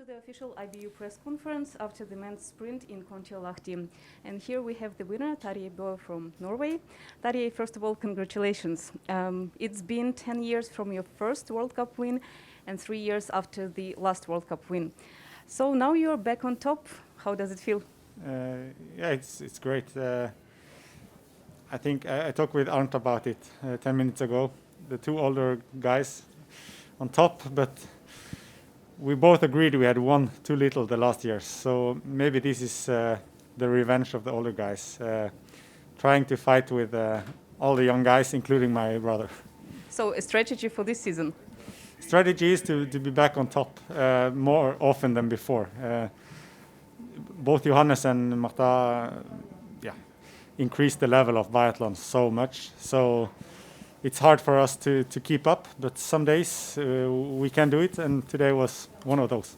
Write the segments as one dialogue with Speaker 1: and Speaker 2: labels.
Speaker 1: the official IBU press conference after the men's sprint in Kontiolahti. And here we have the winner, Tarjei Bø from Norway. Tarjei, first of all, congratulations. It's been 10 years from your first World Cup win and 3 years after the last World Cup win. So now you're back on top. How does it feel?
Speaker 2: Yeah, it's great. I think I talked with Arnd about it 10 minutes ago. The two older guys on top, but we both agreed we had won too little the last years. So maybe this is the revenge of the older guys, trying to fight with all the young guys, including my brother.
Speaker 1: So a strategy for this season?
Speaker 2: Strategy is to be back on top more often than before. Both Johannes and Marta increased the level of biathlon so much. So it's hard for us to keep up, but some days we can do it, and today was one of those.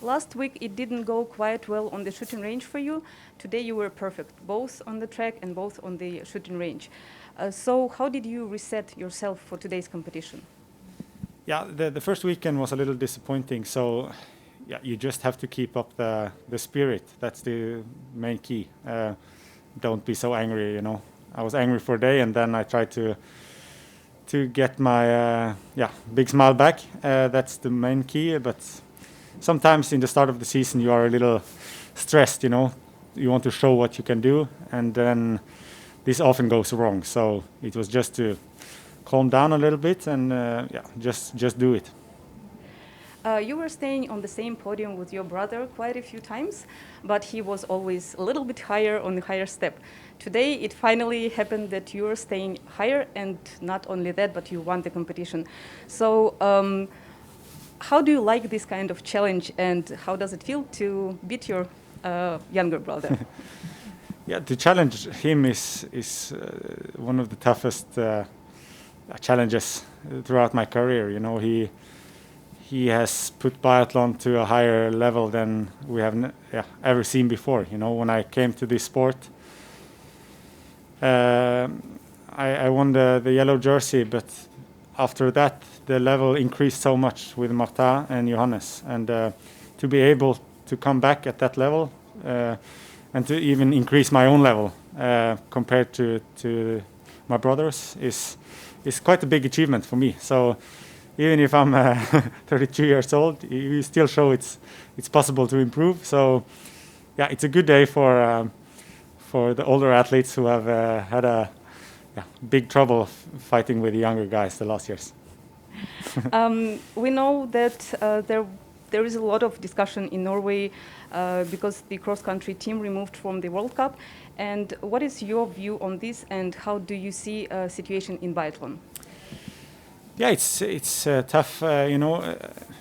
Speaker 1: Last week it didn't go quite well on the shooting range for you. Today you were perfect, both on the track and both on the shooting range. So how did you reset yourself for today's competition?
Speaker 2: Yeah, the first weekend was a little disappointing. So yeah, you just have to keep up the spirit. That's the main key. Don't be so angry, you know. I was angry for a day, and then I tried to get my big smile back. That's the main key. But sometimes in the start of the season you are a little stressed, you know. You want to show what you can do, and then this often goes wrong. So it was just to calm down a little bit and just do it.
Speaker 1: You were staying on the same podium with your brother quite a few times, but he was always a little bit higher on the higher step. Today it finally happened that you were staying higher, and not only that, but you won the competition. So how do you like this kind of challenge, and how does it feel to beat your younger brother?
Speaker 2: Yeah, to challenge him is one of the toughest challenges throughout my career. You know, he has put biathlon to a higher level than we have ever seen before. You know, when I came to this sport, I won the yellow jersey, but after that the level increased so much with Marta and Johannes, and to be able to come back at that level and to even increase my own level compared to my brothers is quite a big achievement for me. So even if I'm 32 years old, you still show it's possible to improve. So yeah, it's a good day for the older athletes who have had a big trouble fighting with the younger guys the last years.
Speaker 1: We know that there is a lot of discussion in Norway because the cross-country team removed from the World Cup. And what is your view on this, and how do you see a situation in biathlon?
Speaker 2: Yeah, it's tough. You know,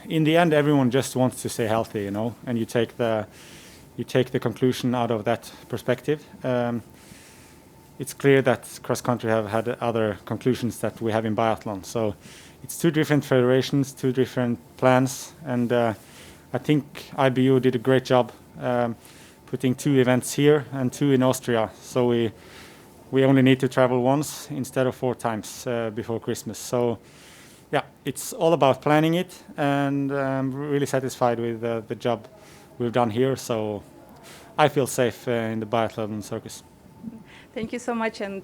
Speaker 2: in the end, everyone just wants to stay healthy. You know, and you take the conclusion out of that perspective. It's clear that cross country have had other conclusions that we have in biathlon. So it's two different federations, two different plans, and I think IBU did a great job putting 2 events here and 2 in Austria. So we only need to travel once instead of 4 times before Christmas. So yeah, it's all about planning it, and I'm really satisfied with the job we've done here. So I feel safe in the biathlon circus.
Speaker 1: Thank you so much, and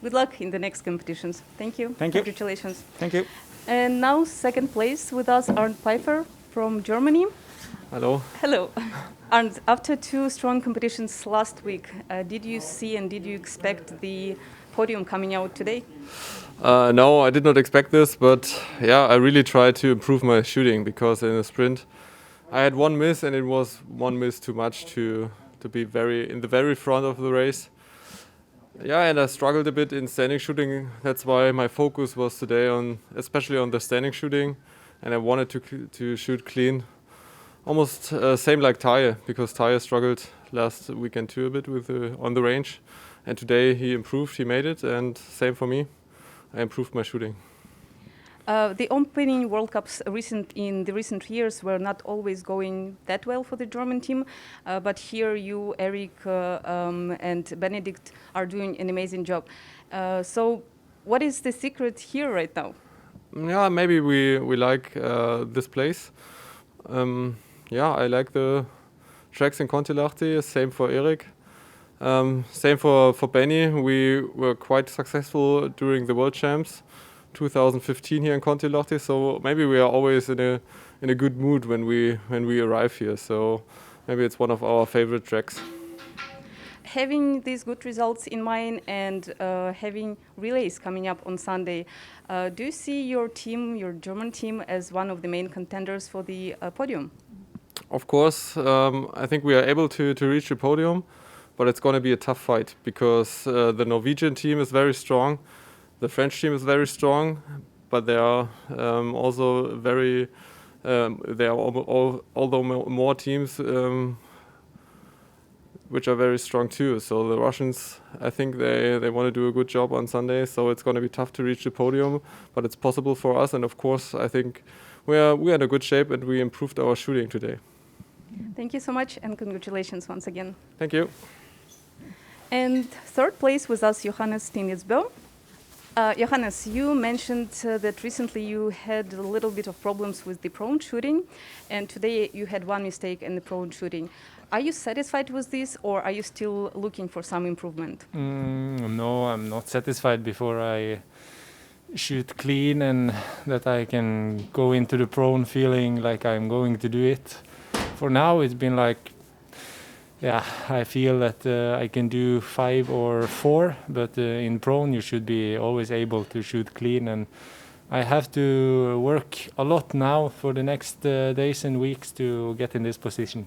Speaker 1: good luck in the next competitions. Thank you.
Speaker 2: Thank you.
Speaker 1: Congratulations.
Speaker 2: Thank you.
Speaker 1: And now second place with us, Arnd Peiffer from Germany.
Speaker 3: Hello.
Speaker 1: Hello. Arnd, after 2 strong competitions last week, did you see and did you expect the podium coming out today?
Speaker 3: No, I did not expect this, but yeah, I really tried to improve my shooting, because in the sprint I had 1 miss, and it was 1 miss too much to be in the very front of the race. Yeah, and I struggled a bit in standing shooting. That's why my focus was today especially on the standing shooting, and I wanted to shoot clean. Almost same like Tarjei, because Tarjei struggled last weekend too a bit on the range, and today he improved, he made it, and same for me. I improved my shooting.
Speaker 1: The opening World Cups in the recent years were not always going that well for the German team, but here you, Eric, and Benedikt are doing an amazing job. So what is the secret here right now?
Speaker 3: Yeah, maybe we like this place, Yeah, I like the tracks in Kontiolahti. Same for Erik. Same for Benny. We were quite successful during the World Champs 2015 here in Kontiolahti. So maybe we are always in a good mood when we arrive here. So maybe it's one of our favorite tracks.
Speaker 1: Having these good results in mind and having relays coming up on Sunday, do you see your team, your German team, as one of the main contenders for the podium?
Speaker 3: Of course, I think we are able to reach the podium, but it's going to be a tough fight because the Norwegian team is very strong, the French team is very strong, but they are also very, there are although more teams which are very strong too. So the Russians, I think they want to do a good job on Sunday. So it's going to be tough to reach the podium, but it's possible for us. And of course, I think we're in a good shape and we improved our shooting today.
Speaker 1: Thank you so much and congratulations once again.
Speaker 3: Thank you.
Speaker 1: And third place was us, Johannes Bø. Johannes, you mentioned that recently you had a little bit of problems with the prone shooting, and today you had one mistake in the prone shooting. Are you satisfied with this, or are you still looking for some improvement?
Speaker 4: No, I'm not satisfied before I shoot clean and that I can go into the prone feeling like I'm going to do it. For now, it's been like, yeah, I feel that I can do 5 or 4, but in prone you should be always able to shoot clean, and I have to work a lot now for the next days and weeks to get in this position.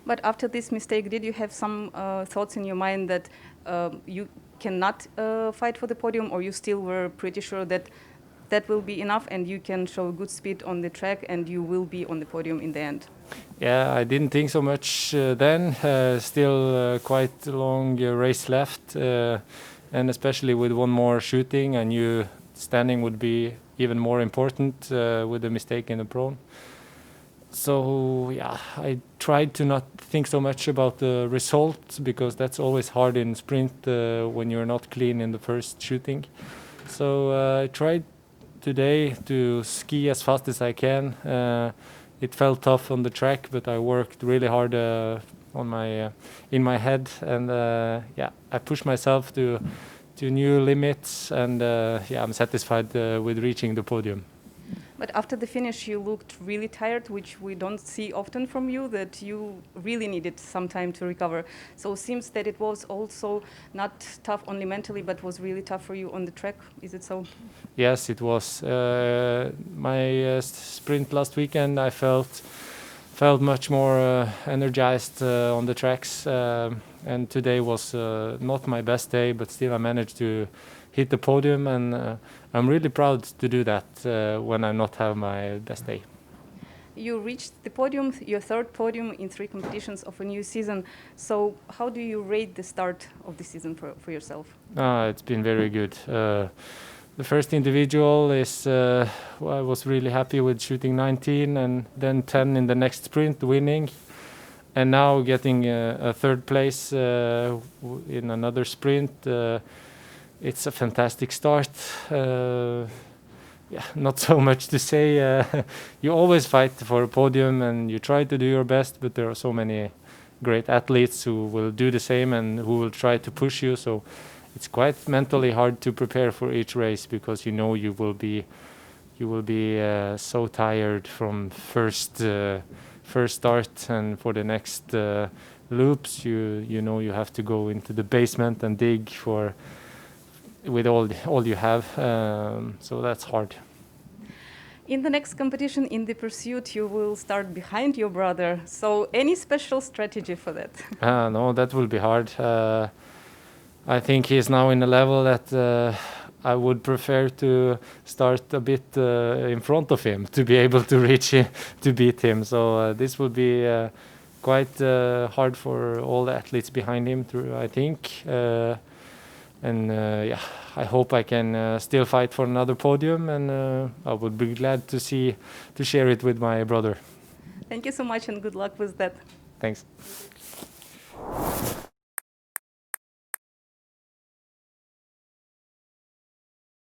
Speaker 1: But after this mistake, did you have some thoughts in your mind that you cannot fight for the podium, or you still were pretty sure that that will be enough and you can show good speed on the track and you will be on the podium in the end?
Speaker 4: Yeah, I didn't think so much then. Still quite a long race left, and especially with one more shooting, I knew standing would be even more important with the mistake in the prone. So yeah, I tried to not think so much about the result because that's always hard in sprint when you're not clean in the first shooting. So I tried today to ski as fast as I can. It felt tough on the track, but I worked really hard on my in my head, and yeah, I pushed myself to new limits, and yeah, I'm satisfied with reaching the podium.
Speaker 1: But after the finish, you looked really tired, which we don't see often from you, that you really needed some time to recover. So it seems that it was also not tough only mentally, but was really tough for you on the track. Is it so?
Speaker 4: Yes, it was. My sprint last weekend, I felt much more energized on the tracks, and today was not my best day, but still I managed to hit the podium, and I'm really proud to do that when I not have my best day.
Speaker 1: You reached the podium, your third podium in 3 competitions of a new season. So how do you rate the start of the season for yourself?
Speaker 4: It's been very good. The first individual is, I was really happy with shooting 19 and then 10 in the next sprint, winning. And now getting a third place in another sprint. It's a fantastic start. Yeah, not so much to say. You always fight for a podium and you try to do your best, but there are so many great athletes who will do the same and who will try to push you. So it's quite mentally hard to prepare for each race because you know you will be so tired from first start, and for the next loops you know you have to go into the basement and dig with all you have, so that's hard.
Speaker 1: In the next competition, in the pursuit, you will start behind your brother. So any special strategy for that?
Speaker 4: No, that will be hard. I think he's now in a level that I would prefer to start a bit in front of him to be able to reach him, to beat him. So this will be quite hard for all the athletes behind him, I think. And yeah, I hope I can still fight for another podium, and I would be glad to share it with my brother.
Speaker 1: Thank you so much and good luck with that.
Speaker 4: Thanks.